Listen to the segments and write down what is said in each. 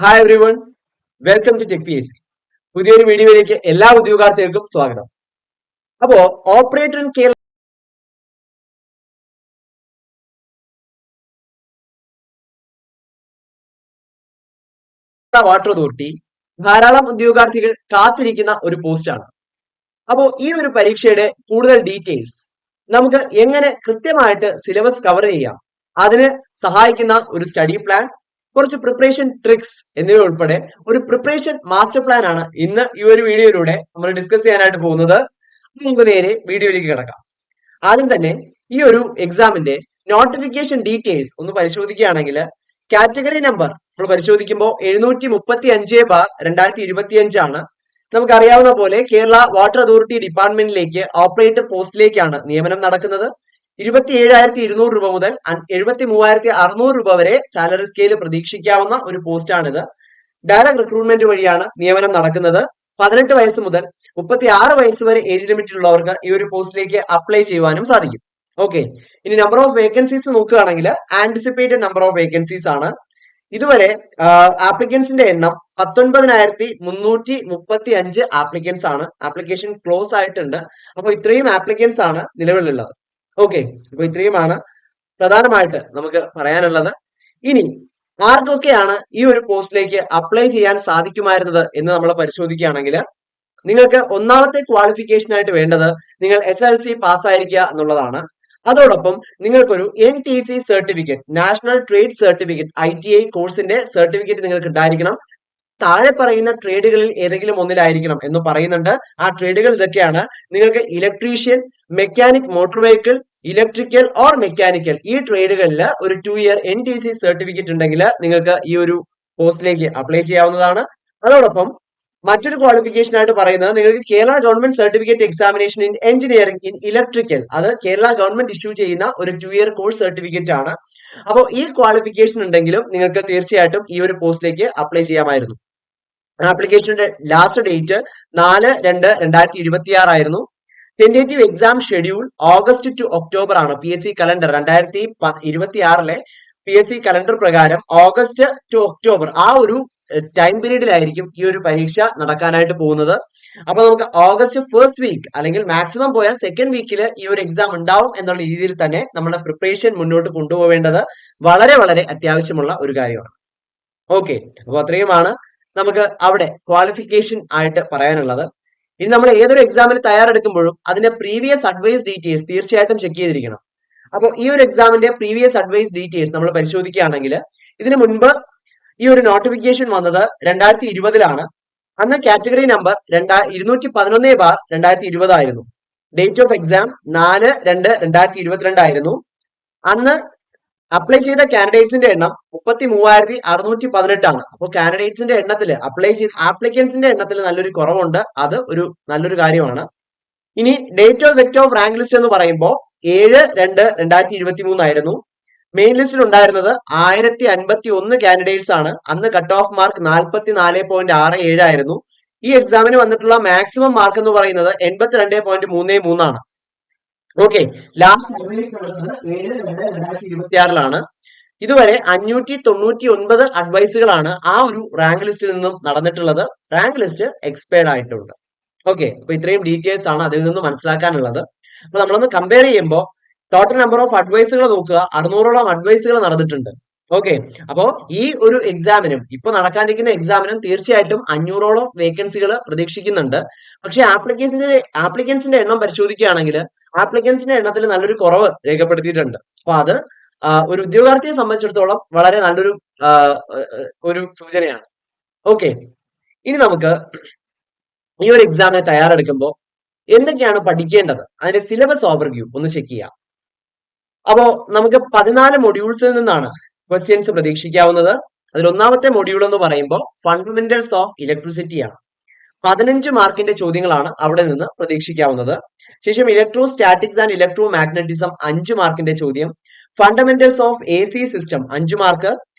Hi everyone, welcome to tech P S C. പുതിയൊരു വീഡിയോയിലേക്ക് എല്ലാ ഉദ്യോഗാർത്ഥികൾക്കും സ്വാഗതം. അപ്പോ operator in Kerala water authority ധാരാളം ഉദ്യോഗാർത്ഥികൾ കാത്തിരിക്കുന്ന ഒരു പോസ്റ്റാണ്. അപ്പോൾ ഈ ഒരു പരീക്ഷയുടെ കൂടുതൽ ഡീറ്റെയിൽസ് നമുക്ക് എങ്ങനെ കൃത്യമായിട്ട് സിലബസ് കവർ ചെയ്യാം, അതിന് സഹായിക്കുന്ന ഒരു സ്റ്റഡി പ്ലാൻ, കുറച്ച് പ്രിപ്പറേഷൻ ട്രിക്സ് എന്നിവ ഉൾപ്പെടെ ഒരു പ്രിപ്പറേഷൻ മാസ്റ്റർ പ്ലാൻ ആണ് ഇന്ന് ഈ ഒരു വീഡിയോയിലൂടെ നമ്മൾ ഡിസ്കസ് ചെയ്യാനായിട്ട് പോകുന്നത്. നമുക്ക് നേരെ വീഡിയോയിലേക്ക് കിടക്കാം. ആദ്യം തന്നെ ഈ ഒരു എക്സാമിന്റെ നോട്ടിഫിക്കേഷൻ ഡീറ്റെയിൽസ് ഒന്ന് പരിശോധിക്കുകയാണെങ്കിൽ കാറ്റഗറി നമ്പർ നമ്മൾ പരിശോധിക്കുമ്പോൾ 735/2025 ആണ്. നമുക്കറിയാവുന്ന പോലെ കേരള വാട്ടർ അതോറിറ്റി ഡിപ്പാർട്ട്മെന്റിലേക്ക് ഓപ്പറേറ്റർ പോസ്റ്റിലേക്കാണ് നിയമനം നടക്കുന്നത്. 27,200 രൂപ മുതൽ 73,600 രൂപ വരെ സാലറി സ്കെയിൽ പ്രതീക്ഷിക്കാവുന്ന ഒരു പോസ്റ്റാണിത്. ഡയറക്ട് റിക്രൂട്ട്മെന്റ് വഴിയാണ് നിയമനം നടക്കുന്നത്. 18 വയസ്സ് മുതൽ 36 വയസ്സ് വരെ ഏജ് ലിമിറ്റ് ഉള്ളവർക്ക് ഈ ഒരു പോസ്റ്റിലേക്ക് അപ്ലൈ ചെയ്യുവാനും സാധിക്കും. ഓക്കെ, ഇനി നമ്പർ ഓഫ് വേക്കൻസീസ് നോക്കുകയാണെങ്കിൽ ആന്റിസിപ്പേറ്റഡ് നമ്പർ ഓഫ് വേക്കൻസീസ് ആണ്. ഇതുവരെ ആപ്ലിക്കൻസിന്റെ എണ്ണം 19,335 ആപ്ലിക്കൻസ് ആണ്. ആപ്ലിക്കേഷൻ ക്ലോസ് ആയിട്ടുണ്ട്. അപ്പൊ ഇത്രയും ആപ്ലിക്കൻസ് ആണ് നിലവിലുള്ളത്. ഓക്കെ, അപ്പൊ ഇത്രയുമാണ് പ്രധാനമായിട്ട് നമുക്ക് പറയാനുള്ളത്. ഇനി ആർക്കൊക്കെയാണ് ഈ ഒരു പോസ്റ്റിലേക്ക് അപ്ലൈ ചെയ്യാൻ സാധിക്കുമായിരുന്നത് എന്ന് നമ്മൾ പരിശോധിക്കുകയാണെങ്കിൽ നിങ്ങൾക്ക് ഒന്നാമത്തെ ക്വാളിഫിക്കേഷൻ ആയിട്ട് വേണ്ടത് നിങ്ങൾ SLC പാസ്സായിരിക്കുക എന്നുള്ളതാണ്. അതോടൊപ്പം നിങ്ങൾക്കൊരു NTC certificate, national trade certificate, ITI കോഴ്സിന്റെ സർട്ടിഫിക്കറ്റ് നിങ്ങൾക്ക് ഉണ്ടായിരിക്കണം. താഴെ പറയുന്ന ട്രേഡുകളിൽ ഏതെങ്കിലും ഒന്നിലായിരിക്കണം എന്ന് പറയുന്നുണ്ട്. ആ ട്രേഡുകൾ ഇതൊക്കെയാണ്. നിങ്ങൾക്ക് electrician, mechanic motor vehicle, electrical or mechanical ഈ ട്രേഡുകളിൽ ഒരു 2 ഇയർ NTC സർട്ടിഫിക്കറ്റ് ഉണ്ടെങ്കിൽ നിങ്ങൾക്ക് ഈ ഒരു പോസ്റ്റിലേക്ക് അപ്ലൈ ചെയ്യാവുന്നതാണ്. അതോടൊപ്പം മറ്റൊരു ക്വാളിഫിക്കേഷൻ ആയിട്ട് പറയുന്നത് നിങ്ങൾക്ക് Kerala government certificate examination in engineering in electrical, അത് കേരള ഗവൺമെന്റ് ഇഷ്യൂ ചെയ്യുന്ന ഒരു 2 ഇയർ കോഴ്സ് സർട്ടിഫിക്കറ്റ് ആണ്. അപ്പോൾ ഈ ക്വാളിഫിക്കേഷൻ ഉണ്ടെങ്കിലും നിങ്ങൾക്ക് തീർച്ചയായിട്ടും ഈ ഒരു പോസ്റ്റിലേക്ക് അപ്ലൈ ചെയ്യാമായിരുന്നു. ആപ്ലിക്കേഷന്റെ ലാസ്റ്റ് ഡേറ്റ് 4/2/2026 ആയിരുന്നു. Tentative exam schedule August to October ആണ്. PSC കലണ്ടർ 2026 PSC കലണ്ടർ പ്രകാരം ഓഗസ്റ്റ് ടു ഒക്ടോബർ ആ ഒരു ടൈം പീരീഡിലായിരിക്കും ഈ ഒരു പരീക്ഷ നടക്കാനായിട്ട് പോകുന്നത്. അപ്പൊ നമുക്ക് ഓഗസ്റ്റ് ഫസ്റ്റ് വീക്ക് അല്ലെങ്കിൽ മാക്സിമം പോയാൽ സെക്കൻഡ് വീക്കിൽ ഈ ഒരു എക്സാം ഉണ്ടാവും എന്നുള്ള രീതിയിൽ തന്നെ നമ്മുടെ പ്രിപ്പറേഷൻ മുന്നോട്ട് കൊണ്ടുപോവേണ്ടത് വളരെ വളരെ അത്യാവശ്യമുള്ള ഒരു കാര്യമാണ്. ഓക്കെ, അപ്പൊ അത്രയുമാണ് നമുക്ക് അവിടെ ക്വാളിഫിക്കേഷൻ ആയിട്ട് പറയാനുള്ളത്. ഇനി നമ്മൾ ഏതൊരു എക്സാമിന് തയ്യാറെടുക്കുമ്പോഴും അതിന്റെ പ്രീവിയസ് അഡ്വൈസ് ഡീറ്റെയിൽസ് തീർച്ചയായിട്ടും ചെക്ക് ചെയ്തിരിക്കണം. അപ്പോൾ ഈ ഒരു എക്സാമിന്റെ പ്രീവിയസ് അഡ്വൈസ് ഡീറ്റെയിൽസ് നമ്മൾ പരിശോധിക്കുകയാണെങ്കിൽ ഇതിനു മുൻപ് ഈ ഒരു നോട്ടിഫിക്കേഷൻ വന്നത് 2020 അന്ന് കാറ്റഗറി നമ്പർ 211/2020 ആയിരുന്നു. ഡേറ്റ് ഓഫ് എക്സാം 4/2/2022 ആയിരുന്നു. അന്ന് അപ്ലൈ ചെയ്ത കാൻഡിഡേറ്റ്സിന്റെ എണ്ണം 33,618 ആണ്. അപ്പോൾ കാൻഡിഡേറ്റ്സിന്റെ എണ്ണത്തിൽ അപ്ലൈ ചെയ്ത ആപ്ലിക്കൻസിന്റെ എണ്ണത്തിൽ നല്ലൊരു കുറവുണ്ട്. അത് ഒരു നല്ലൊരു കാര്യമാണ്. ഇനി date of effect of rank list എന്ന് പറയുമ്പോൾ 7/2/2023 ആയിരുന്നു. മെയിൻ ലിസ്റ്റിൽ ഉണ്ടായിരുന്നത് 1051 കാൻഡിഡേറ്റ്സ് ആണ്. അന്ന് കട്ട് ഓഫ് മാർക്ക് 44.67 ആയിരുന്നു. ഈ എക്സാമിന് വന്നിട്ടുള്ള മാക്സിമം മാർക്ക് എന്ന് പറയുന്നത് 82.33 ആണ്. ഓക്കെ, ലാസ്റ്റ് 7/2/2026 ഇതുവരെ 599 അഡ്വൈസുകളാണ് ആ ഒരു റാങ്ക് ലിസ്റ്റിൽ നിന്നും നടന്നിട്ടുള്ളത്. റാങ്ക് ലിസ്റ്റ് എക്സ്പയർഡ് ആയിട്ടുണ്ട്. ഓക്കെ, അപ്പൊ ഇത്രയും ഡീറ്റെയിൽസ് ആണ് അതിൽ നിന്ന് മനസ്സിലാക്കാനുള്ളത്. അപ്പൊ നമ്മളൊന്ന് കമ്പയർ ചെയ്യുമ്പോൾ ടോട്ടൽ നമ്പർ ഓഫ് അഡ്വൈസുകൾ നോക്കുക, 600ഓളം അഡ്വൈസുകൾ നടന്നിട്ടുണ്ട്. ഓക്കെ, അപ്പോ ഈ ഒരു എക്സാമിനും ഇപ്പൊ നടക്കാനിരിക്കുന്ന എക്സാമിനും തീർച്ചയായിട്ടും 500ഓളം വേക്കൻസികൾ പ്രതീക്ഷിക്കുന്നുണ്ട്. പക്ഷെ ആപ്ലിക്കൻസിന്റെ എണ്ണം പരിശോധിക്കുകയാണെങ്കിൽ ആപ്ലിക്കൻസിന്റെ എണ്ണത്തിൽ നല്ലൊരു കുറവ് രേഖപ്പെടുത്തിയിട്ടുണ്ട്. അപ്പൊ അത് ഒരു ഉദ്യോഗാർത്ഥിയെ സംബന്ധിച്ചിടത്തോളം വളരെ നല്ലൊരു ഒരു സൂചനയാണ്. ഓക്കെ, ഇനി നമുക്ക് ഈ ഒരു എക്സാമിന് തയ്യാറെടുക്കുമ്പോൾ എന്തൊക്കെയാണ് പഠിക്കേണ്ടത്, അതിന്റെ സിലബസ് ഓവർവ്യൂ ഒന്ന് ചെക്ക് ചെയ്യാം. അപ്പോ നമുക്ക് 14 മൊഡ്യൂൾസിൽ നിന്നാണ് ക്വസ്റ്റ്യൻസ് പ്രതീക്ഷിക്കാവുന്നത്. അതിൽ ഒന്നാമത്തെ മൊഡ്യൂൾ എന്ന് പറയുമ്പോൾ ഫണ്ടമെന്റൽസ് ഓഫ് ഇലക്ട്രിസിറ്റി ആണ്. 15 മാർക്കിന്റെ ചോദ്യങ്ങളാണ് അവിടെ നിന്ന് പ്രതീക്ഷിക്കാവുന്നത്. ശേഷം electrostatics and electromagnetism 5 മാർക്കിന്റെ ചോദ്യം. Fundamentals of AC system 5 mark.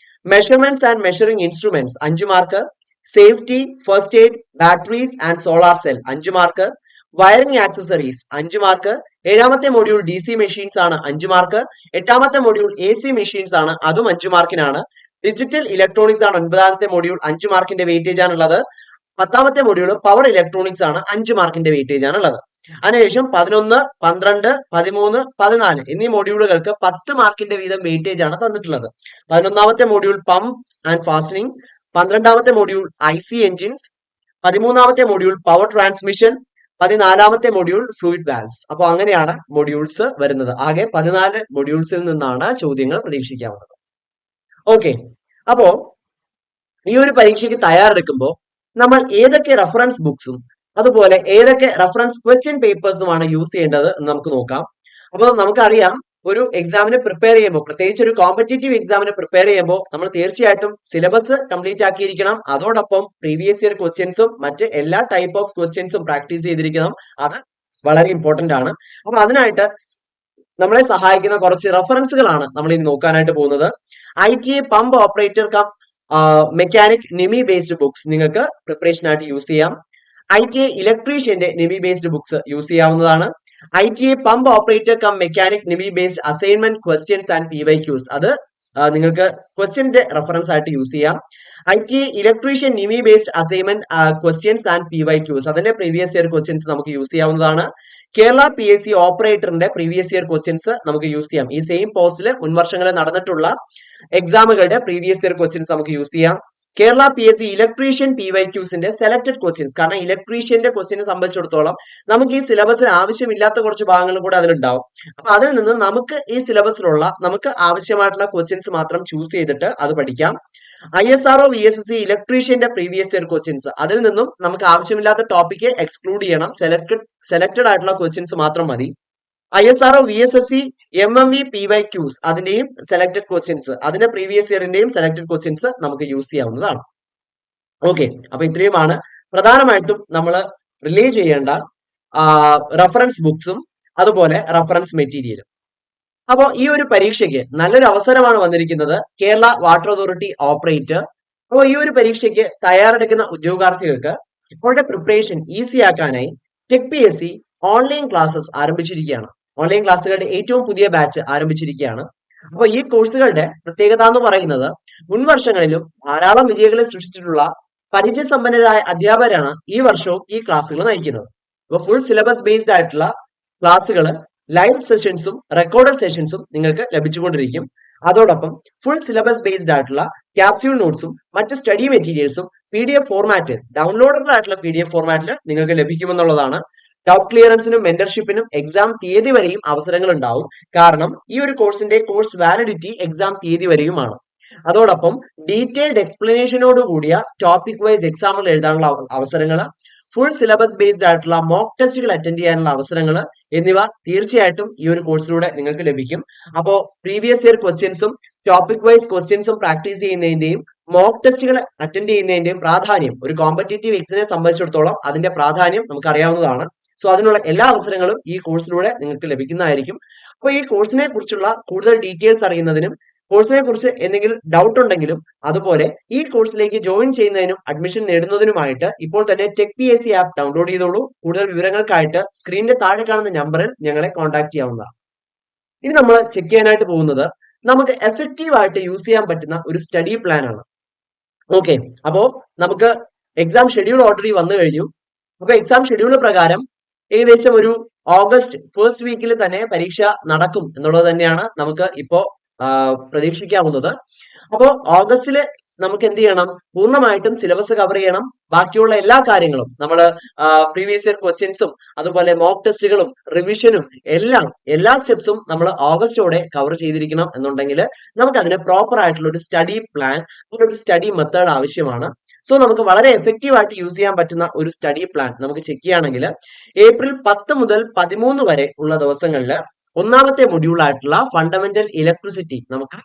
Measurements and measuring instruments 5 mark. Safety, first aid, batteries and solar cell 5 mark. Wiring accessories 5 mark. 7ാമത്തെ മൊഡ്യൂൾ DC മെഷീൻസ് ആണ് 5 മാർക്ക്. 8ാമത്തെ മൊഡ്യൂൾ AC മെഷീൻസ് ആണ്, അതും 5 മാർക്കിനാണ്. Digital electronics ആണ് 9ാമത്തെ module, 5 മാർക്കിന്റെ weightage ആണുള്ളത്. 10ാമത്തെ module power electronics ആണ്, 5 മാർക്കിന്റെ വെയിറ്റേജ് ആണുള്ളത്. അതിനുശേഷം 11, 12, 13, 14 എന്നീ മൊഡ്യൂളുകൾക്ക് 10 മാർക്കിന്റെ വീതം വെയിറ്റേജ് ആണ് തന്നിട്ടുള്ളത്. 11ാമത്തെ മൊഡ്യൂൾ പമ്പ് ആൻഡ് ഫാസ്റ്റനിങ്, 12ാമത്തെ മൊഡ്യൂൾ IC എഞ്ചിൻസ്, 13ാമത്തെ മൊഡ്യൂൾ പവർ ട്രാൻസ്മിഷൻ, 14ാമത്തെ മൊഡ്യൂൾ ഫ്ലൂയിഡ് വാൽവ്സ്. അപ്പൊ അങ്ങനെയാണ് മൊഡ്യൂൾസ് വരുന്നത്. ആകെ 14 മൊഡ്യൂൾസിൽ നിന്നാണ് ചോദ്യങ്ങൾ പ്രതീക്ഷിക്കാവുന്നത്. ഓക്കെ, അപ്പോ ഈ ഒരു പരീക്ഷയ്ക്ക് തയ്യാറെടുക്കുമ്പോൾ നമ്മൾ ഏതൊക്കെ റെഫറൻസ് ബുക്സും അതുപോലെ ഏതൊക്കെ റെഫറൻസ് ക്വസ്റ്റ്യൻ പേപ്പേഴ്സുമാണ് യൂസ് ചെയ്യേണ്ടത് എന്ന് നമുക്ക് നോക്കാം. അപ്പോൾ നമുക്കറിയാം, ഒരു എക്സാമിന് പ്രിപ്പയർ ചെയ്യുമ്പോൾ, പ്രത്യേകിച്ച് ഒരു കോമ്പറ്റേറ്റീവ് എക്സാമിന് പ്രിപ്പയർ ചെയ്യുമ്പോൾ നമ്മൾ തീർച്ചയായിട്ടും സിലബസ് കംപ്ലീറ്റ് ആക്കിയിരിക്കണം. അതോടൊപ്പം പ്രീവിയസ് ഇയർ ക്വസ്റ്റ്യൻസും മറ്റ് എല്ലാ ടൈപ്പ് ഓഫ് ക്വസ്റ്റ്യൻസും പ്രാക്ടീസ് ചെയ്തിരിക്കണം. അത് വളരെ ഇമ്പോർട്ടന്റ് ആണ്. അപ്പൊ അതിനായിട്ട് നമ്മളെ സഹായിക്കുന്ന കുറച്ച് റെഫറൻസുകളാണ് നമ്മൾ ഇനി നോക്കാനായിട്ട് പോകുന്നത്. ITA pump operator cum mechanic NIMI based books നിങ്ങൾക്ക് പ്രിപ്പറേഷൻ ആയിട്ട് യൂസ് ചെയ്യാം. ITA ഇലക്ട്രീഷ്യന്റെ നിമി ബേസ്ഡ് ബുക്സ് യൂസ് ചെയ്യാവുന്നതാണ്. ITA pump operator cum mechanic NIMI based assignment questions and PYQs, അത് നിങ്ങൾക്ക് ക്വസ്റ്റ്യന്റെ റെഫറൻസ് ആയിട്ട് യൂസ് ചെയ്യാം. ITA electrician NIMI based assignment questions and PYQs, അതിന്റെ പ്രീവിയസ് ഇയർ ക്വസ്റ്റ്യൻസ് നമുക്ക് യൂസ് ചെയ്യാവുന്നതാണ്. കേരള PSC ഓപ്പറേറ്ററിന്റെ പ്രീവിയസ് ഇയർ ക്വസ്റ്റ്യൻസ് നമുക്ക് യൂസ് ചെയ്യാം. ഈ സെയിം പോസ്റ്റിൽ മുൻവർഷങ്ങളിൽ നടന്നിട്ടുള്ള എക്സാമുകളുടെ പ്രീവിയസ് ഇയർ ക്വസ്റ്റ്യൻസ് നമുക്ക് യൂസ് ചെയ്യാം. കേരള PSC ഇലക്ട്രീഷ്യൻ PYQസിന്റെ സെലക്ടഡ് ക്വസ്റ്റ്യൻസ്, കാരണം ഇലക്ട്രീഷ്യന്റെ ക്വസ്റ്റ്യനെ സംബന്ധിച്ചിടത്തോളം നമുക്ക് ഈ സിലബസിൽ ആവശ്യമില്ലാത്ത കുറച്ച് ഭാഗങ്ങളും കൂടെ അതിലുണ്ടാവും. അപ്പൊ അതിൽ നിന്ന് നമുക്ക് ഈ സിലബസിലുള്ള നമുക്ക് ആവശ്യമായിട്ടുള്ള ക്വസ്റ്റ്യൻസ് മാത്രം ചൂസ് ചെയ്തിട്ട് അത് പഠിക്കാം. ISRO VSSC ഇലക്ട്രീഷ്യന്റെ പ്രീവിയസ് ഇയർ ക്വസ്റ്റ്യൻസ്, അതിൽ നിന്നും നമുക്ക് ആവശ്യമില്ലാത്ത ടോപ്പിക്ക് എക്സ്ക്ലൂഡ് ചെയ്യണം. സെലക്ടഡ് ആയിട്ടുള്ള ക്വസ്റ്റ്യൻസ് മാത്രം മതി. ISRO VSSC MMV PYQs, അതിന്റെയും സെലക്ടഡ് ക്വസ്റ്റ്യൻസ്, അതിന്റെ പ്രീവിയസ് ഇയറിന്റെയും സെലക്ടഡ് ക്വസ്റ്റ്യൻസ് നമുക്ക് യൂസ് ചെയ്യാവുന്നതാണ്. ഓക്കെ, അപ്പൊ ഇത്രയുമാണ് പ്രധാനമായിട്ടും നമ്മൾ റിലേ ചെയ്യേണ്ട റെഫറൻസ് ബുക്സും അതുപോലെ റെഫറൻസ് മെറ്റീരിയലും. അപ്പോൾ ഈ ഒരു പരീക്ഷയ്ക്ക് നല്ലൊരു അവസരമാണ് വന്നിരിക്കുന്നത്, കേരള വാട്ടർ അതോറിറ്റി ഓപ്പറേറ്റർ. അപ്പോൾ ഈ ഒരു പരീക്ഷയ്ക്ക് തയ്യാറെടുക്കുന്ന ഉദ്യോഗാർത്ഥികൾക്ക് അവരുടെ പ്രിപ്പറേഷൻ ഈസി ആക്കാനായി ടെക് PSC ഓൺലൈൻ ക്ലാസ്സസ് ആരംഭിച്ചിരിക്കുകയാണ്. ഓൺലൈൻ ക്ലാസ്സുകളുടെ ഏറ്റവും പുതിയ ബാച്ച് ആരംഭിച്ചിരിക്കുകയാണ്. അപ്പോൾ ഈ കോഴ്സുകളുടെ പ്രത്യേകത എന്ന് പറയുന്നത്, മുൻ വർഷങ്ങളിലും ധാരാളം വിജയികളെ സൃഷ്ടിച്ചിട്ടുള്ള പരിചയസമ്പന്നരായ അധ്യാപകരാണ് ഈ വർഷവും ഈ ക്ലാസ്സുകൾ നയിക്കുന്നത്. അപ്പോൾ ഫുൾ സിലബസ് ബേസ്ഡ് ആയിട്ടുള്ള ക്ലാസ്സുകൾ, ലൈവ് സെഷൻസും റെക്കോർഡഡ് സെഷൻസും നിങ്ങൾക്ക് ലഭിച്ചുകൊണ്ടിരിക്കും. അതോടൊപ്പം ഫുൾ സിലബസ് ബേസ്ഡ് ആയിട്ടുള്ള ക്യാപ്സ്യൂൾ നോട്ട്സും മറ്റ് സ്റ്റഡി മെറ്റീരിയൽസും PDF ഫോർമാറ്റിൽ, ഡൗൺലോഡബിൾ ആയിട്ടുള്ള PDF ഫോർമാറ്റിൽ നിങ്ങൾക്ക് ലഭിക്കുമെന്നുള്ളതാണ്. ഡൗട്ട് ക്ലിയറൻസിനും മെന്റർഷിപ്പിനും എക്സാം തീയതി വരെയും അവസരങ്ങൾ ഉണ്ടാവും. കാരണം ഈ ഒരു കോഴ്സിന്റെ കോഴ്സ് വാലിഡിറ്റി എക്സാം തീയതി വരെയുമാണ്. അതോടൊപ്പം ഡീറ്റെയിൽഡ് എക്സ്പ്ലനേഷനോട് കൂടിയ ടോപ്പിക് വൈസ് എക്സാമുകൾ എഴുതാനുള്ള അവസരങ്ങൾ, ഫുൾ സിലബസ് ബേസ്ഡ് ആയിട്ടുള്ള മോക്ക് ടെസ്റ്റുകൾ അറ്റൻഡ് ചെയ്യാനുള്ള അവസരങ്ങൾ എന്നിവ തീർച്ചയായിട്ടും ഈ ഒരു കോഴ്സിലൂടെ നിങ്ങൾക്ക് ലഭിക്കും. അപ്പോൾ പ്രീവിയസ് ഇയർ ക്വസ്റ്റ്യൻസും ടോപ്പിക് വൈസ് ക്വസ്റ്റ്യൻസും പ്രാക്ടീസ് ചെയ്യുന്നതിന്റെയും മോക്ക് ടെസ്റ്റുകൾ അറ്റൻഡ് ചെയ്യുന്നതിന്റെയും പ്രാധാന്യം, ഒരു കോമ്പറ്റേറ്റീവ് എക്സിനെ സംബന്ധിച്ചിടത്തോളം അതിന്റെ പ്രാധാന്യം നമുക്ക് അറിയാവുന്നതാണ്. സോ അതിനുള്ള എല്ലാ അവസരങ്ങളും ഈ കോഴ്സിലൂടെ നിങ്ങൾക്ക് ലഭിക്കുന്നതായിരിക്കും. അപ്പോൾ ഈ കോഴ്സിനെ കുറിച്ചുള്ള കൂടുതൽ ഡീറ്റെയിൽസ് അറിയുന്നതിനും കോഴ്സിനെ കുറിച്ച് എന്തെങ്കിലും ഡൗട്ട് ഉണ്ടെങ്കിലും അതുപോലെ ഈ കോഴ്സിലേക്ക് ജോയിൻ ചെയ്യുന്നതിനും അഡ്മിഷൻ നേടുന്നതിനുമായിട്ട് ഇപ്പോൾ തന്നെ ടെക് PSC ആപ്പ് ഡൗൺലോഡ് ചെയ്തോളൂ. കൂടുതൽ വിവരങ്ങൾക്കായിട്ട് സ്ക്രീനിന്റെ താഴെ കാണുന്ന നമ്പറിൽ ഞങ്ങളെ കോൺടാക്ട് ചെയ്യാവുന്നതാണ്. ഇനി നമ്മൾ ചെക്ക് ചെയ്യാനായിട്ട് പോകുന്നത് നമുക്ക് എഫക്റ്റീവ് ആയിട്ട് യൂസ് ചെയ്യാൻ പറ്റുന്ന ഒരു സ്റ്റഡി പ്ലാൻ ആണ്. ഓക്കെ, അപ്പോ നമുക്ക് എക്സാം ഷെഡ്യൂൾ ഓൾറെഡി വന്നു കഴിഞ്ഞു. അപ്പൊ എക്സാം ഷെഡ്യൂൾ പ്രകാരം ഏകദേശം ഒരു ഓഗസ്റ്റ് ഫസ്റ്റ് വീക്കിൽ തന്നെ പരീക്ഷ നടക്കും എന്നുള്ളത് തന്നെയാണ് നമുക്ക് ഇപ്പോ പ്രതീക്ഷിക്കാവുന്നത്. അപ്പോൾ ഓഗസ്റ്റില് നമുക്ക് എന്ത് ചെയ്യണം, പൂർണ്ണമായിട്ടും സിലബസ് കവർ ചെയ്യണം. ബാക്കിയുള്ള എല്ലാ കാര്യങ്ങളും നമ്മൾ പ്രീവിയസ് ഇയർ ക്വസ്റ്റ്യൻസും അതുപോലെ മോക്ക് ടെസ്റ്റുകളും റിവിഷനും എല്ലാ സ്റ്റെപ്സും നമ്മൾ ഓഗസ്റ്റോടെ കവർ ചെയ്തിരിക്കണം എന്നുണ്ടെങ്കിൽ നമുക്ക് അതിന് പ്രോപ്പർ ആയിട്ടുള്ള ഒരു സ്റ്റഡി പ്ലാൻ, ഒരു സ്റ്റഡി മെത്തേഡ് ആവശ്യമാണ്. സോ നമുക്ക് വളരെ എഫക്റ്റീവ് ആയിട്ട് യൂസ് ചെയ്യാൻ പറ്റുന്ന ഒരു സ്റ്റഡി പ്ലാൻ നമുക്ക് ചെക്ക് ചെയ്യുകയാണെങ്കിൽ ഏപ്രിൽ 10 മുതൽ 13 വരെ ഉള്ള ദിവസങ്ങളിൽ ഒന്നാമത്തെ മൊഡ്യൂൾ ആയിട്ടുള്ള ഫണ്ടമെന്റൽ ഇലക്ട്രിസിറ്റി നമുക്ക്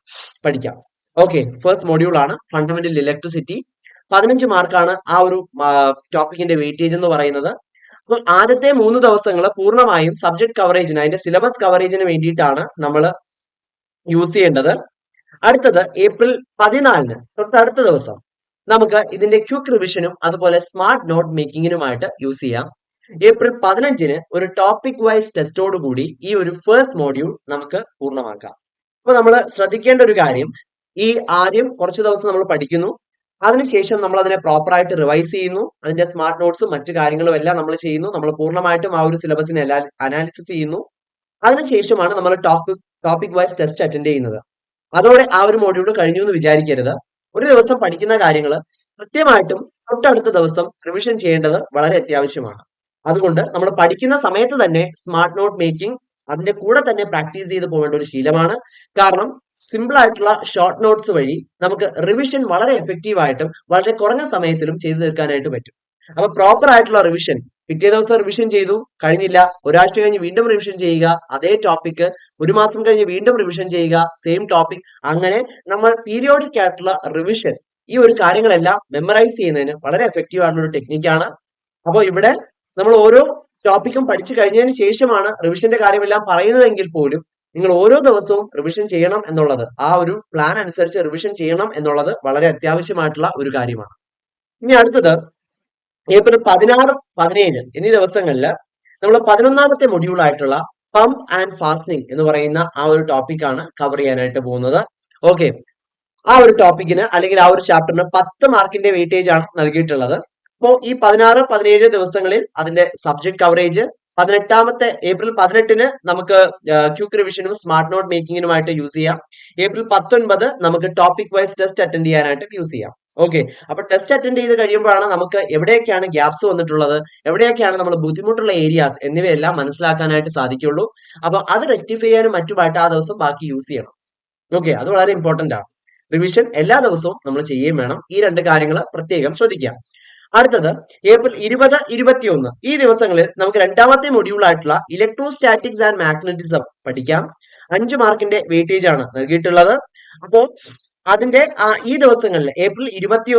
പഠിക്കാം. ഓക്കെ, ഫസ്റ്റ് മൊഡ്യൂൾ ആണ് ഫണ്ടമെന്റൽ ഇലക്ട്രിസിറ്റി. 15 മാർക്കാണ് ആ ഒരു ടോപ്പിക്കിന്റെ വെയിറ്റേജ് എന്ന് പറയുന്നത്. അപ്പോൾ ആദ്യത്തെ 3 ദിവസങ്ങൾ പൂർണ്ണമായും സബ്ജക്ട് കവറേജിന്, അതിന്റെ സിലബസ് കവറേജിന് വേണ്ടിയിട്ടാണ് നമ്മൾ യൂസ് ചെയ്യേണ്ടത്. അടുത്തത് ഏപ്രിൽ 14 തൊട്ടടുത്ത ദിവസം നമുക്ക് ഇതിന്റെ ക്വിക്ക് റിവിഷനും അതുപോലെ സ്മാർട്ട് നോട്ട് മേക്കിങ്ങിനുമായിട്ട് യൂസ് ചെയ്യാം. ഏപ്രിൽ 15 ഒരു ടോപ്പിക് വൈസ് ടെസ്റ്റോട് കൂടി ഈ ഒരു ഫസ്റ്റ് മോഡ്യൂൾ നമുക്ക് പൂർണ്ണമാക്കാം. അപ്പൊ നമ്മൾ ശ്രദ്ധിക്കേണ്ട ഒരു കാര്യം, ഈ ആദ്യം കുറച്ച് ദിവസം നമ്മൾ പഠിക്കുന്നു, അതിനുശേഷം നമ്മൾ അതിനെ പ്രോപ്പറായിട്ട് റിവൈസ് ചെയ്യുന്നു, അതിന്റെ സ്മാർട്ട് നോട്ട്സും മറ്റു കാര്യങ്ങളും എല്ലാം നമ്മൾ ചെയ്യുന്നു, നമ്മൾ പൂർണ്ണമായിട്ടും ആ ഒരു സിലബസിനെ അനാലിസിസ് ചെയ്യുന്നു. അതിനുശേഷമാണ് നമ്മൾ ടോപ്പിക് വൈസ് ടെസ്റ്റ് അറ്റൻഡ് ചെയ്യുന്നത്. അതോടെ ആ ഒരു മോഡ്യൂൾ കഴിഞ്ഞു എന്ന് വിചാരിക്കരുത്. ഒരു ദിവസം പഠിക്കുന്ന കാര്യങ്ങൾ കൃത്യമായിട്ടും തൊട്ടടുത്ത ദിവസം റിവിഷൻ ചെയ്യേണ്ടത് വളരെ അത്യാവശ്യമാണ്. അതുകൊണ്ട് നമ്മൾ പഠിക്കുന്ന സമയത്ത് തന്നെ സ്മാർട്ട് നോട്ട് മേക്കിംഗ് അതിന്റെ കൂടെ തന്നെ പ്രാക്ടീസ് ചെയ്ത് പോകേണ്ട ഒരു ശീലമാണ്. കാരണം സിമ്പിൾ ആയിട്ടുള്ള ഷോർട്ട് നോട്ട്സ് വഴി നമുക്ക് റിവിഷൻ വളരെ എഫക്റ്റീവ് ആയിട്ടും വളരെ കുറഞ്ഞ സമയത്തിലും ചെയ്തു തീർക്കാനായിട്ട് പറ്റും. അപ്പൊ പ്രോപ്പർ ആയിട്ടുള്ള റിവിഷൻ, പിറ്റേ ദിവസം റിവിഷൻ ചെയ്തു കഴിഞ്ഞില്ല, ഒരാഴ്ച കഴിഞ്ഞ് വീണ്ടും റിവിഷൻ ചെയ്യുക, അതേ ടോപ്പിക്, ഒരു മാസം കഴിഞ്ഞ് വീണ്ടും റിവിഷൻ ചെയ്യുക, സെയിം ടോപ്പിക്, അങ്ങനെ നമ്മൾ പീരിയോഡിക് ആയിട്ടുള്ള റിവിഷൻ, ഈ ഒരു കാര്യങ്ങളെല്ലാം മെമ്മറൈസ് ചെയ്യുന്നതിന് വളരെ എഫക്റ്റീവ് ആയിട്ടുള്ള ഒരു ടെക്നിക്കാണ്. അപ്പോൾ ഇവിടെ നമ്മൾ ഓരോ ടോപ്പിക്കും പഠിച്ചു കഴിഞ്ഞതിന് ശേഷമാണ് റിവിഷന്റെ കാര്യമെല്ലാം പറയുന്നതെങ്കിൽ പോലും നിങ്ങൾ ഓരോ ദിവസവും റിവിഷൻ ചെയ്യണം എന്നുള്ളത്, ആ ഒരു പ്ലാൻ അനുസരിച്ച് റിവിഷൻ ചെയ്യണം എന്നുള്ളത് വളരെ അത്യാവശ്യമായിട്ടുള്ള ഒരു കാര്യമാണ്. ഇനി അടുത്തത് ഏപ്രിൽ 16, 17 എന്നീ ദിവസങ്ങളിൽ നമ്മൾ 11ാമത്തെ മൊഡ്യൂൾ ആയിട്ടുള്ള പമ്പ് ആൻഡ് ഫാസ്റ്റിംഗ് എന്ന് പറയുന്ന ആ ഒരു ടോപ്പിക്കാണ് കവർ ചെയ്യാനായിട്ട് പോകുന്നത്. ഓക്കെ, ആ ഒരു ടോപ്പിക്കിന് അല്ലെങ്കിൽ ആ ഒരു ചാപ്റ്ററിന് 10 മാർക്കിന്റെ വെയിറ്റേജ് ആണ് നൽകിയിട്ടുള്ളത്. അപ്പോൾ ഈ 16, 17 ദിവസങ്ങളിൽ അതിന്റെ സബ്ജക്ട് കവറേജ്, ഏപ്രിൽ 18 നമുക്ക് ക്വിക്ക് റിവിഷനും സ്മാർട്ട് നോട്ട് മേക്കിങ്ങിനുമായിട്ട് യൂസ് ചെയ്യാം. ഏപ്രിൽ 19 നമുക്ക് ടോപ്പിക് വൈസ് ടെസ്റ്റ് അറ്റൻഡ് ചെയ്യാനായിട്ട് യൂസ് ചെയ്യാം. ഓക്കെ, അപ്പൊ ടെസ്റ്റ് അറ്റൻഡ് ചെയ്ത് കഴിയുമ്പോഴാണ് നമുക്ക് എവിടെയൊക്കെയാണ് ഗ്യാപ്സ് വന്നിട്ടുള്ളത്, എവിടെയൊക്കെയാണ് നമ്മൾ ബുദ്ധിമുട്ടുള്ള ഏരിയാസ് എന്നിവയെല്ലാം മനസ്സിലാക്കാനായിട്ട് സാധിക്കുള്ളൂ. അപ്പൊ അത് റെക്ടിഫൈ ചെയ്യാനും മറ്റുമായിട്ട് ആ ദിവസം ബാക്കി യൂസ് ചെയ്യണം. ഓക്കെ, അത് വളരെ ഇമ്പോർട്ടന്റ് ആണ്. റിവിഷൻ എല്ലാ ദിവസവും നമ്മൾ ചെയ്യുകയും വേണം. ഈ രണ്ട് കാര്യങ്ങൾ പ്രത്യേകം ശ്രദ്ധിക്കാം. അടുത്തത് ഏപ്രിൽ 20, 21 ഈ ദിവസങ്ങളിൽ നമുക്ക് 2ാമത്തെ മൊഡ്യൂൾ ആയിട്ടുള്ള ഇലക്ട്രോസ്റ്റാറ്റിക്സ് ആൻഡ് മാഗ്നറ്റിസം പഠിക്കാം. 5 മാർക്കിന്റെ വെയിറ്റേജ് ആണ് നൽകിയിട്ടുള്ളത്. അപ്പോൾ അതിന്റെ ഈ ദിവസങ്ങളിൽ ഏപ്രിൽ 20,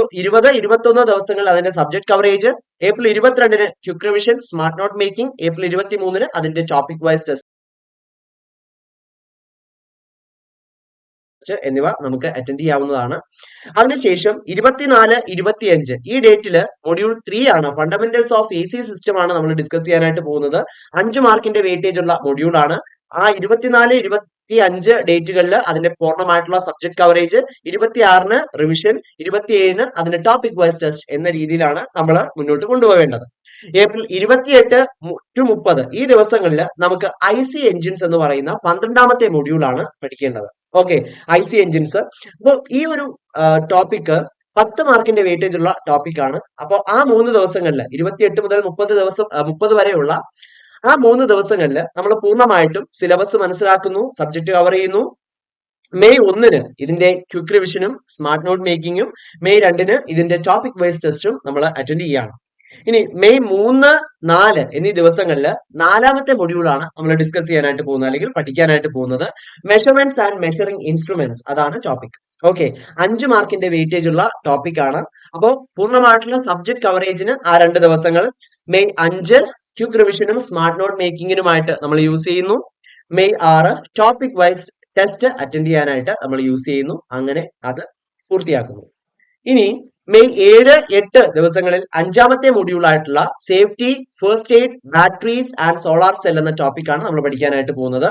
21 ദിവസങ്ങളിൽ അതിന്റെ subject coverage, April 22 quick revision smart note making, April 23 അതിന്റെ ടോപ്പിക് വൈസ് ടെസ്റ്റ് എന്നിവ നമുക്ക് അറ്റൻഡ് ചെയ്യാവുന്നതാണ്. അതിനുശേഷം 24, 25 ഈ ഡേറ്റില് മൊഡ്യൂൾ 3 ആണ്, ഫണ്ടമെന്റൽസ് ഓഫ് AC സിസ്റ്റം ആണ് നമ്മൾ ഡിസ്കസ് ചെയ്യാനായിട്ട് പോകുന്നത്. 5 മാർക്കിന്റെ വെയിറ്റേജ് ഉള്ള മൊഡ്യൂൾ ആണ്. ആ 24, 25 ഡേറ്റുകളിൽ അതിന്റെ പൂർണ്ണമായിട്ടുള്ള സബ്ജക്ട് കവറേജ്, 26 റിവിഷൻ, 27 അതിന്റെ ടോപ്പിക് വൈസ് ടെസ്റ്റ് എന്ന രീതിയിലാണ് നമ്മൾ മുന്നോട്ട് കൊണ്ടുപോകേണ്ടത്. ഏപ്രിൽ 28 to 30 ഈ ദിവസങ്ങളിൽ നമുക്ക് IC എൻജിൻസ് എന്ന് പറയുന്ന 12ാമത്തെ മൊഡ്യൂൾ ആണ് പഠിക്കേണ്ടത്. Okay, IC engines. അപ്പോൾ ഈ ഒരു ടോപ്പിക് 10 മാർക്കിന്റെ വെയിറ്റേജ് ഉള്ള ടോപ്പിക്കാണ്. അപ്പോൾ ആ 3 ദിവസങ്ങളിൽ 28 മുതൽ 30 വരെയുള്ള ആ 3 ദിവസങ്ങളിൽ നമ്മൾ പൂർണ്ണമായിട്ടും സിലബസ് മനസ്സിലാക്കുന്നു, സബ്ജക്ട് കവർ ചെയ്യുന്നു. മെയ് 1 ഇതിന്റെ ക്വിക്ക് റിവിഷനും സ്മാർട്ട് നോട്ട് മേക്കിങ്ങും, മെയ് 2 ഇതിന്റെ ടോപ്പിക് വൈസ് ടെസ്റ്റും നമ്മൾ അറ്റൻഡ് ചെയ്യാണ്. ഇനി മെയ് 3, 4 എന്നീ ദിവസങ്ങളിൽ 4ാമത്തെ മൊഡ്യൂളാണ് നമ്മൾ ഡിസ്കസ് ചെയ്യാനായിട്ട് പോകുന്നത് അല്ലെങ്കിൽ പഠിക്കാനായിട്ട് പോകുന്നത്. മെഷർമെന്റ്സ് ആൻഡ് മെഷറിംഗ് ഇൻസ്ട്രുമെന്റ്സ് അതാണ് ടോപ്പിക്. ഓക്കെ, 5 മാർക്കിന്റെ വെയിറ്റേജ് ഉള്ള ടോപ്പിക് ആണ്. അപ്പോൾ പൂർണ്ണമായിട്ടുള്ള സബ്ജക്ട് കവറേജിന് ആ 2 ദിവസങ്ങൾ മെയ് 5 ക്വിക്ക് റിവിഷനും സ്മാർട്ട് നോട്ട് മേക്കിങ്ങിനുമായിട്ട് നമ്മൾ യൂസ് ചെയ്യുന്നു. May 6 topic wise test attend ചെയ്യാനായിട്ട് നമ്മൾ യൂസ് ചെയ്യുന്നു. അങ്ങനെ അത് പൂർത്തിയാക്കുന്നു. ഇനി മെയ് 7, 8 ദിവസങ്ങളിൽ 5ാമത്തെ മൊഡ്യൂൾ ആയിട്ടുള്ള safety, first aid, batteries and solar cell എന്ന ടോപ്പിക്കാണ് നമ്മൾ പഠിക്കാനായിട്ട് പോകുന്നത്.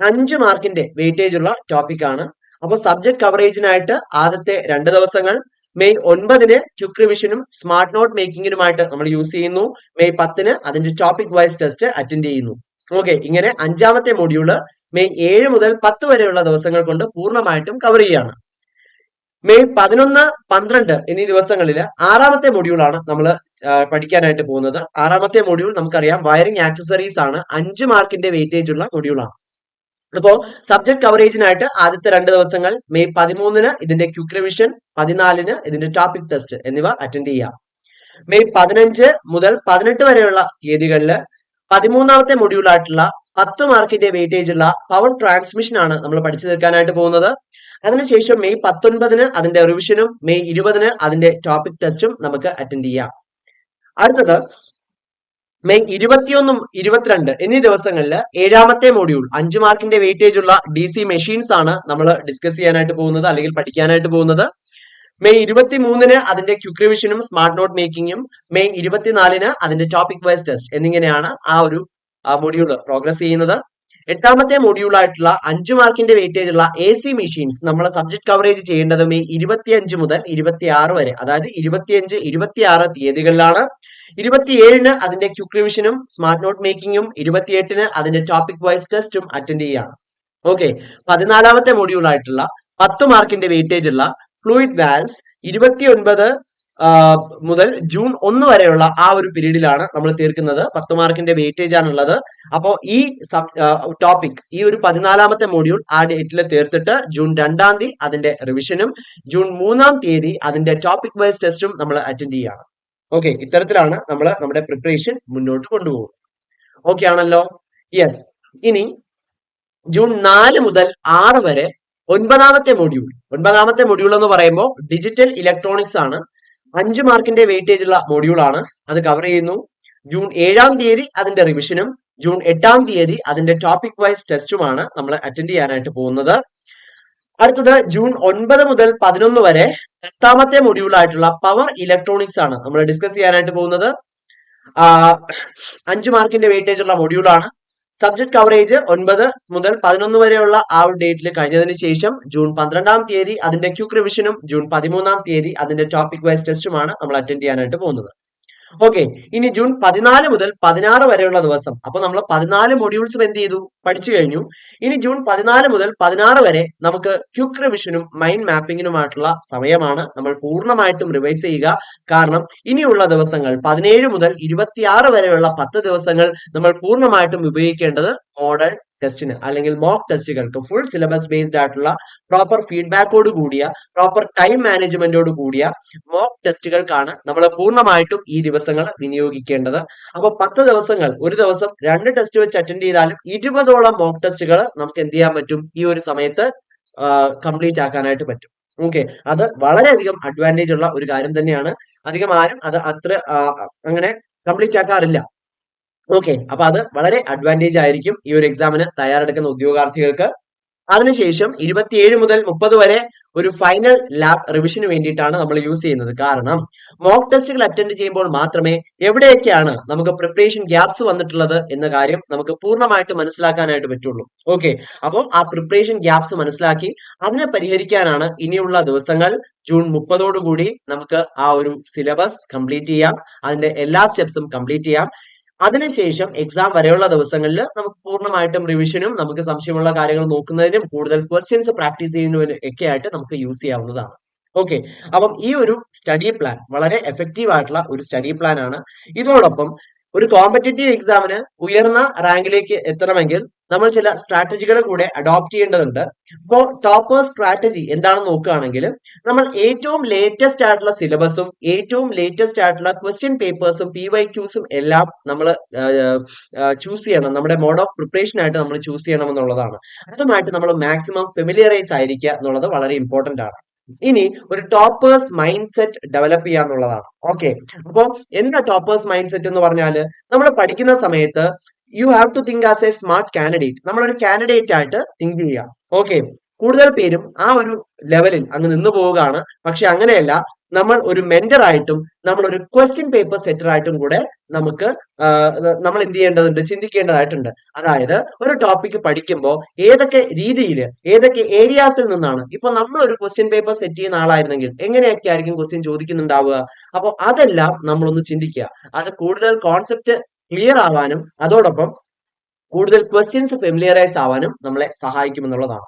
5 മാർക്കിന്റെ വെയിറ്റേജ് ഉള്ള ടോപ്പിക്കാണ്. അപ്പോൾ സബ്ജക്ട് കവറേജിനായിട്ട് ആദ്യത്തെ 2 ദിവസങ്ങൾ മെയ് 9 ക്വിക്ക് റിവിഷനും സ്മാർട്ട് നോട്ട് മേക്കിങ്ങിനുമായിട്ട് നമ്മൾ യൂസ് ചെയ്യുന്നു. മെയ് 10 അതിന്റെ ടോപ്പിക് വൈസ് ടെസ്റ്റ് അറ്റൻഡ് ചെയ്യുന്നു. ഓക്കെ, ഇങ്ങനെ 5ാമത്തെ മൊഡ്യൂള് മെയ് 7 മുതൽ 10 വരെയുള്ള ദിവസങ്ങൾ കൊണ്ട് പൂർണ്ണമായിട്ടും കവർ ചെയ്യാണ്. മെയ് 11, 12 എന്നീ ദിവസങ്ങളിൽ 6ാമത്തെ മൊഡ്യൂളാണ് നമ്മൾ പഠിക്കാനായിട്ട് പോകുന്നത്. 6ാമത്തെ മൊഡ്യൂൾ നമുക്കറിയാം വയറിംഗ് ആക്സസറീസ് ആണ്. 5 മാർക്കിന്റെ വെയിറ്റേജ് ഉള്ള മൊഡ്യൂളാണ്. അപ്പോൾ സബ്ജക്ട് കവറേജിനായിട്ട് ആദ്യത്തെ 2 ദിവസങ്ങൾ മെയ് 13 ഇതിന്റെ ക്വിക്ക് റിവിഷൻ, 14 ഇതിന്റെ ടോപ്പിക് ടെസ്റ്റ് എന്നിവ അറ്റൻഡ് ചെയ്യാം. മെയ് 15 മുതൽ 18 വരെയുള്ള തീയതികളിൽ 13ാമത്തെ മൊഡ്യൂൾ ആയിട്ടുള്ള 10 മാർക്കിന്റെ വെയിറ്റേജ് ഉള്ള പവർ ട്രാൻസ്മിഷൻ ആണ് നമ്മൾ പഠിച്ചു തീർക്കാനായിട്ട് പോകുന്നത്. അതിനുശേഷം മെയ് 19 അതിന്റെ റിവിഷനും മെയ് 20 അതിന്റെ ടോപ്പിക് ടെസ്റ്റും നമുക്ക് അറ്റൻഡ് ചെയ്യാം. അടുത്തത് മെയ് 21, 22 എന്നീ ദിവസങ്ങളിൽ 7ാമത്തെ മൊഡ്യൂൾ 5 മാർക്കിന്റെ വെയിറ്റേജ് ഉള്ള DC മെഷീൻസ് ആണ് നമ്മൾ ഡിസ്കസ് ചെയ്യാനായിട്ട് പോകുന്നത് അല്ലെങ്കിൽ പഠിക്കാനായിട്ട് പോകുന്നത്. മെയ് 23 അതിന്റെ ക്വിക്ക് റിവിഷനും സ്മാർട്ട് നോട്ട് മേക്കിങ്ങും, മെയ് 24 അതിന്റെ ടോപ്പിക് വൈസ് ടെസ്റ്റ് എന്നിങ്ങനെയാണ് ആ ഒരു മൊഡ്യൂൾ പ്രോഗ്രസ് ചെയ്യുന്നത്. എട്ടാമത്തെ മൊഡ്യൂൾ ആയിട്ടുള്ള 5 മാർക്കിന്റെ വെയിറ്റേജ് ഉള്ള AC മെഷീൻസ് നമ്മൾ സബ്ജക്ട് കവറേജ് ചെയ്യേണ്ടത് മെയ് 25 മുതൽ 26 വരെ, അതായത് 25, 26 തീയതികളിലാണ്. 27-ന് അതിന്റെ ക്വിക്ക് റിവിഷനും സ്മാർട്ട് നോട്ട് മേക്കിങ്ങും 28-ന് അതിന്റെ ടോപ്പിക് വൈസ് ടെസ്റ്റും അറ്റൻഡ് ചെയ്യാണ്. ഓക്കെ, 14-ാമത്തെ മൊഡ്യൂൾ ആയിട്ടുള്ള 10 മാർക്കിന്റെ വെയിറ്റേജ് ഉള്ള ഫ്ലൂയിഡ് വാൽവ്സ് 29 മുതൽ ജൂൺ 1 വരെയുള്ള ആ ഒരു പീരീഡിലാണ് നമ്മൾ തീർക്കുന്നത്. 10 മാർക്കിന്റെ വെയിറ്റേജ് ആണുള്ളത്. അപ്പോൾ ഈ ടോപ്പിക്, ഈ ഒരു 14-ാമത്തെ മൊഡ്യൂൾ ആ ഡേറ്റിൽ തീർത്തിട്ട് ജൂൺ 2-ാം തീയതി അതിന്റെ റിവിഷനും ജൂൺ 3-ാം തീയതി അതിന്റെ ടോപ്പിക് വൈസ് ടെസ്റ്റും നമ്മൾ അറ്റൻഡ് ചെയ്യാണ്. ഓക്കെ, ഇത്തരത്തിലാണ് നമ്മൾ നമ്മുടെ പ്രിപ്പറേഷൻ മുന്നോട്ട് കൊണ്ടുപോകുന്നത്. ഓക്കെ ആണല്ലോ? യെസ്. ഇനി ജൂൺ 4 മുതൽ 6 വരെ 9-ാമത്തെ മൊഡ്യൂൾ. 9-ാമത്തെ മൊഡ്യൂൾ എന്ന് പറയുമ്പോൾ ഡിജിറ്റൽ ഇലക്ട്രോണിക്സ് ആണ്. 5 മാർക്കിന്റെ വെയിറ്റേജ് ഉള്ള മൊഡ്യൂൾ ആണ്. അത് കവർ ചെയ്യുന്നു. ജൂൺ 7-ാം തീയതി അതിന്റെ റിവിഷനും ജൂൺ 8-ാം തീയതി അതിന്റെ ടോപ്പിക് വൈസ് ടെസ്റ്റുമാണ് നമ്മൾ അറ്റൻഡ് ചെയ്യാനായിട്ട് പോകുന്നത്. അടുത്തത് ജൂൺ 9 മുതൽ 11 വരെ 10-ാമത്തെ മൊഡ്യൂൾ ആയിട്ടുള്ള പവർ ഇലക്ട്രോണിക്സ് ആണ് നമ്മൾ ഡിസ്കസ് ചെയ്യാനായിട്ട് പോകുന്നത്. 5 മാർക്കിന്റെ വെയിറ്റേജ് ഉള്ള മൊഡ്യൂൾ ആണ്. സബ്ജക്ട് കവറേജ് 9 മുതൽ 11 വരെയുള്ള ആ ഒരു ഡേറ്റിൽ കഴിഞ്ഞതിന് ശേഷം ജൂൺ 12-ാം തീയതി അതിന്റെ ക്വിക്ക് റിവിഷനും ജൂൺ 13-ാം തീയതി അതിന്റെ ടോപ്പിക് വൈസ് ടെസ്റ്റുമാണ് നമ്മൾ അറ്റൻഡ് ചെയ്യാനായിട്ട് പോകുന്നത്. ഓക്കെ, ഇനി ജൂൺ 14 മുതൽ 16 വരെയുള്ള ദിവസം, അപ്പൊ നമ്മൾ 14 മൊഡ്യൂൾസും എന്ത് ചെയ്തു, പഠിച്ചു കഴിഞ്ഞു. ഇനി ജൂൺ 14 മുതൽ 16 വരെ നമുക്ക് ക്വിക്ക് റിവിഷനും മൈൻഡ് മാപ്പിങ്ങിനുമായിട്ടുള്ള സമയമാണ്. നമ്മൾ പൂർണ്ണമായിട്ടും റിവൈസ് ചെയ്യുക. കാരണം ഇനിയുള്ള ദിവസങ്ങൾ 17 മുതൽ 26 വരെയുള്ള 10 ദിവസങ്ങൾ നമ്മൾ പൂർണ്ണമായിട്ടും ഉപയോഗിക്കേണ്ടത് മോഡൽ ടെസ്റ്റിന് അല്ലെങ്കിൽ മോക്ക് ടെസ്റ്റുകൾക്ക്, ഫുൾ സിലബസ് ബേസ്ഡ് ആയിട്ടുള്ള പ്രോപ്പർ ഫീഡ്ബാക്കോട് കൂടിയ പ്രോപ്പർ ടൈം മാനേജ്മെന്റോട് കൂടിയ മോക്ക് ടെസ്റ്റുകൾക്കാണ് നമ്മൾ പൂർണ്ണമായിട്ടും ഈ ദിവസങ്ങൾ വിനിയോഗിക്കേണ്ടത്. അപ്പൊ 10 ദിവസങ്ങൾ, ഒരു ദിവസം 2 ടെസ്റ്റ് വെച്ച് അറ്റൻഡ് ചെയ്താലും 20ഓളം മോക്ക് ടെസ്റ്റുകൾ നമുക്ക് എന്ത് ചെയ്യാൻ പറ്റും, ഈ ഒരു സമയത്ത് കംപ്ലീറ്റ് ആക്കാനായിട്ട് പറ്റും. ഓക്കെ, അത് വളരെയധികം അഡ്വാൻറ്റേജ് ഉള്ള ഒരു കാര്യം തന്നെയാണ്. അധികം ആരും അത് അത്ര അങ്ങനെ കംപ്ലീറ്റ് ആക്കാറില്ല. ഓക്കെ, അപ്പൊ അത് വളരെ അഡ്വാൻറ്റേജ് ആയിരിക്കും ഈ ഒരു എക്സാമിന് തയ്യാറെടുക്കുന്ന ഉദ്യോഗാർത്ഥികൾക്ക്. അതിനുശേഷം 27 മുതൽ 30 വരെ ഒരു ഫൈനൽ ലാബ് റിവിഷന് വേണ്ടിയിട്ടാണ് നമ്മൾ യൂസ് ചെയ്യുന്നത്. കാരണം മോക്ക് ടെസ്റ്റുകൾ അറ്റൻഡ് ചെയ്യുമ്പോൾ മാത്രമേ എവിടെയൊക്കെയാണ് നമുക്ക് പ്രിപ്പറേഷൻ ഗ്യാപ്സ് വന്നിട്ടുള്ളത് എന്ന കാര്യം നമുക്ക് പൂർണ്ണമായിട്ട് മനസ്സിലാക്കാനായിട്ട് പറ്റുള്ളൂ. ഓക്കെ, അപ്പോൾ ആ പ്രിപ്പറേഷൻ ഗ്യാപ്സ് മനസ്സിലാക്കി അതിനെ പരിഹരിക്കാനാണ് ഇനിയുള്ള ദിവസങ്ങൾ. ജൂൺ 30ഓടുകൂടി നമുക്ക് ആ ഒരു സിലബസ് കംപ്ലീറ്റ് ചെയ്യാം, അതിന്റെ എല്ലാ സ്റ്റെപ്സും കംപ്ലീറ്റ് ചെയ്യാം. അതിനുശേഷം എക്സാം വരെയുള്ള ദിവസങ്ങളിൽ നമുക്ക് പൂർണ്ണമായിട്ടും റിവിഷനും നമുക്ക് സംശയമുള്ള കാര്യങ്ങൾ നോക്കുന്നതിനും കൂടുതൽ ക്വസ്റ്റ്യൻസ് പ്രാക്ടീസ് ചെയ്യുന്നതിനും ഒക്കെ ആയിട്ട് നമുക്ക് യൂസ് ചെയ്യാവുന്നതാണ്. ഓക്കെ, അപ്പം ഈ ഒരു സ്റ്റഡി പ്ലാൻ വളരെ എഫക്റ്റീവ് ആയിട്ടുള്ള ഒരു സ്റ്റഡി പ്ലാൻ ആണ്. ഇതോടൊപ്പം ഒരു കോമ്പറ്റേറ്റീവ് എക്സാമിന് ഉയർന്ന റാങ്കിലേക്ക് എത്തണമെങ്കിൽ നമ്മൾ ചില സ്ട്രാറ്റജികൾ കൂടെ അഡോപ്റ്റ് ചെയ്യേണ്ടതുണ്ട്. ഇപ്പോൾ ടോപ്പർ സ്ട്രാറ്റജി എന്താണെന്ന് നോക്കുകയാണെങ്കിൽ നമ്മൾ ഏറ്റവും ലേറ്റസ്റ്റ് ആയിട്ടുള്ള സിലബസും ഏറ്റവും ലേറ്റസ്റ്റ് ആയിട്ടുള്ള ക്വസ്റ്റ്യൻ പേപ്പേഴ്സും PYQസും എല്ലാം നമ്മൾ ചൂസ് ചെയ്യണം. നമ്മുടെ മോഡ് ഓഫ് പ്രിപ്പറേഷൻ ആയിട്ട് നമ്മൾ ചൂസ് ചെയ്യണം എന്നുള്ളതാണ്. അതുമായിട്ട് നമ്മൾ മാക്സിമം ഫെമിലിയറൈസ് ആയിരിക്കുക എന്നുള്ളത് വളരെ ഇമ്പോർട്ടന്റ് ആണ്. ഇനി ഒരു ടോപ്പേഴ്സ് മൈൻഡ് സെറ്റ് ഡെവലപ്പ് ചെയ്യുക എന്നുള്ളതാണ്. ഓക്കെ, അപ്പോൾ എന്താ ടോപ്പേഴ്സ് മൈൻഡ് സെറ്റ് എന്ന് പറഞ്ഞാല്, നമ്മൾ പഠിക്കുന്ന സമയത്ത് you have to think as a smart candidate. നമ്മളൊരു കാൻഡിഡേറ്റ് ആയിട്ട് തിങ്ക് ചെയ്യുക. ഓക്കെ, കൂടുതൽ പേരും ആ ഒരു ലെവലിൽ അങ്ങ് നിന്ന് പോവുകയാണ്. പക്ഷെ അങ്ങനെയല്ല, നമ്മൾ ഒരു മെന്റർ ആയിട്ടും നമ്മൾ ഒരു ക്വസ്റ്റ്യൻ പേപ്പർ സെറ്റർ ആയിട്ടും കൂടെ നമുക്ക് നമ്മൾ എന്ത് ചെയ്യേണ്ടതുണ്ട്, ചിന്തിക്കേണ്ടതായിട്ടുണ്ട്. അതായത് ഒരു ടോപ്പിക് പഠിക്കുമ്പോൾ ഏതൊക്കെ രീതിയിൽ, ഏതൊക്കെ ഏരിയാസിൽ നിന്നാണ്, ഇപ്പൊ നമ്മൾ ഒരു ക്വസ്റ്റ്യൻ പേപ്പർ സെറ്റ് ചെയ്യുന്ന ആളായിരുന്നെങ്കിൽ എങ്ങനെയൊക്കെ ആയിരിക്കും ക്വസ്റ്റ്യൻ ചോദിക്കുന്നുണ്ടാവുക. അപ്പോൾ അതെല്ലാം നമ്മളൊന്ന് ചിന്തിക്കുക. അത് കൂടുതൽ കോൺസെപ്റ്റ് ക്ലിയർ ആവാനും അതോടൊപ്പം കൂടുതൽ ക്വസ്റ്റ്യൻസ് ഫെമിലിയറൈസ് ആവാനും നമ്മളെ സഹായിക്കുമെന്നുള്ളതാണ്.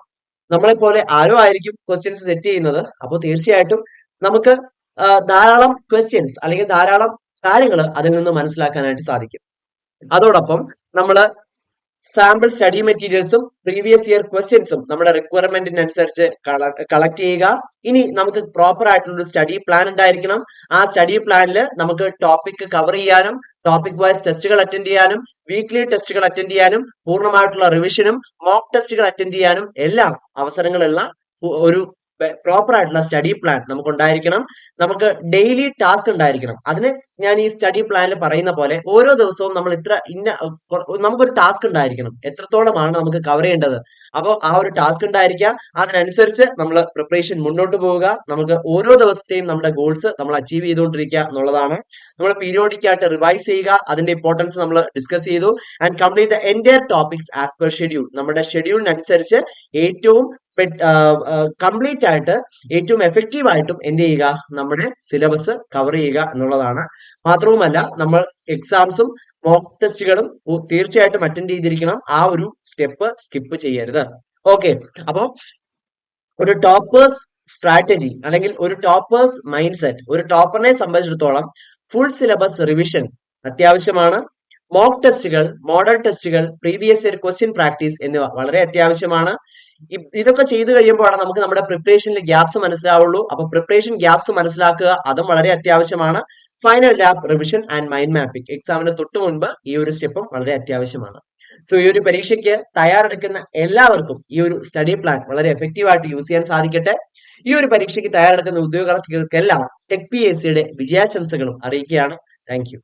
നമ്മളെ പോലെ ആരോ ആയിരിക്കും ക്വസ്റ്റ്യൻസ് സെറ്റ് ചെയ്യുന്നത്. അപ്പോൾ തീർച്ചയായിട്ടും നമുക്ക് ധാരാളം ക്വസ്റ്റ്യൻസ് അല്ലെങ്കിൽ ധാരാളം കാര്യങ്ങൾ അതിൽ നിന്ന് മനസ്സിലാക്കാനായിട്ട് സാധിക്കും. അതോടൊപ്പം നമ്മൾ സാമ്പിൾ സ്റ്റഡി മെറ്റീരിയൽസും പ്രീവിയസ് ഇയർ ക്വസ്റ്റ്യൻസും നമ്മുടെ റിക്വയർമെന്റിനനുസരിച്ച് കളക്ട് ചെയ്യുക. ഇനി നമുക്ക് പ്രോപ്പർ ആയിട്ടുള്ള ഒരു സ്റ്റഡി പ്ലാൻ ഉണ്ടായിരിക്കണം. ആ സ്റ്റഡി പ്ലാനിൽ നമുക്ക് ടോപ്പിക് കവർ ചെയ്യാനും ടോപ്പിക് വൈസ് ടെസ്റ്റുകൾ അറ്റൻഡ് ചെയ്യാനും വീക്ക്ലി ടെസ്റ്റുകൾ അറ്റൻഡ് ചെയ്യാനും പൂർണ്ണമായിട്ടുള്ള റിവിഷനും മോക്ക് ടെസ്റ്റുകൾ അറ്റൻഡ് ചെയ്യാനും എല്ലാം അവസരങ്ങളുള്ള ഒരു പ്രോപ്പർ ആയിട്ടുള്ള സ്റ്റഡി പ്ലാൻ നമുക്ക് ഉണ്ടായിരിക്കണം. നമുക്ക് ഡെയിലി ടാസ്ക് ഉണ്ടായിരിക്കണം. അതിന് ഞാൻ ഈ സ്റ്റഡി പ്ലാനിൽ പറയുന്ന പോലെ ഓരോ ദിവസവും നമ്മൾ നമുക്കൊരു ടാസ്ക് ഉണ്ടായിരിക്കണം. എത്രത്തോളമാണ് നമുക്ക് കവർ ചെയ്യേണ്ടത്. അപ്പോൾ ആ ഒരു ടാസ്ക് ഉണ്ടായിരിക്കുക. അതിനനുസരിച്ച് നമ്മൾ പ്രിപ്പറേഷൻ മുന്നോട്ട് പോവുക. നമുക്ക് ഓരോ ദിവസത്തെയും നമ്മുടെ ഗോൾസ് നമ്മൾ അച്ചീവ് ചെയ്തുകൊണ്ടിരിക്കുക എന്നുള്ളതാണ്. നമ്മൾ പീരിയോഡിക് ആയിട്ട് റിവൈസ് ചെയ്യുക. അതിന്റെ ഇമ്പോർട്ടൻസ് നമ്മൾ ഡിസ്കസ് ചെയ്തു. And complete the entire topics as per schedule. നമ്മുടെ ഷെഡ്യൂളിനനുസരിച്ച് ഏറ്റവും കംപ്ലീറ്റ് ആയിട്ട് ഏറ്റവും എഫക്റ്റീവ് ആയിട്ടും എന്ത് ചെയ്യുക, നമ്മുടെ സിലബസ് കവർ ചെയ്യുക എന്നുള്ളതാണ്. മാത്രവുമല്ല നമ്മൾ എക്സാംസും മോക്ക് ടെസ്റ്റുകളും തീർച്ചയായിട്ടും അറ്റൻഡ് ചെയ്തിരിക്കണം. ആ ഒരു സ്റ്റെപ്പ് സ്കിപ്പ് ചെയ്യരുത്. ഓക്കെ, അപ്പോ ഒരു ടോപ്പേഴ്സ് സ്ട്രാറ്റജി അല്ലെങ്കിൽ ഒരു ടോപ്പേഴ്സ് മൈൻഡ് സെറ്റ്, ഒരു ടോപ്പറിനെ സംബന്ധിച്ചിടത്തോളം ഫുൾ സിലബസ് റിവിഷൻ അത്യാവശ്യമാണ്. മോക്ക് ടെസ്റ്റുകൾ, മോഡൽ ടെസ്റ്റുകൾ, പ്രീവിയസ് ഇയർ ക്വസ്റ്റ്യൻ പ്രാക്ടീസ് എന്നിവ വളരെ അത്യാവശ്യമാണ്. ഇതൊക്കെ ചെയ്തു കഴിയുമ്പോഴാണ് നമുക്ക് നമ്മുടെ പ്രിപ്പറേഷനിൽ ഗ്യാപ്സ് മനസ്സിലാവുള്ളൂ. അപ്പൊ പ്രിപ്പറേഷൻ ഗ്യാപ്സ് മനസ്സിലാക്കുക, അതും വളരെ അത്യാവശ്യമാണ്. Final lab revision and mind mapping, എക്സാമിന് തൊട്ട് മുൻപ് ഈ ഒരു സ്റ്റെപ്പും വളരെ അത്യാവശ്യമാണ്. സോ ഈ ഒരു പരീക്ഷയ്ക്ക് തയ്യാറെടുക്കുന്ന എല്ലാവർക്കും ഈ ഒരു സ്റ്റഡി പ്ലാൻ വളരെ എഫക്റ്റീവ് ആയിട്ട് യൂസ് ചെയ്യാൻ സാധിക്കട്ടെ. ഈ ഒരു പരീക്ഷയ്ക്ക് തയ്യാറെടുക്കുന്ന ഉദ്യോഗാർത്ഥികൾക്കെല്ലാം ടെക് PSCയുടെ വിജയാശംസകളും അറിയിക്കുകയാണ്. Thank you.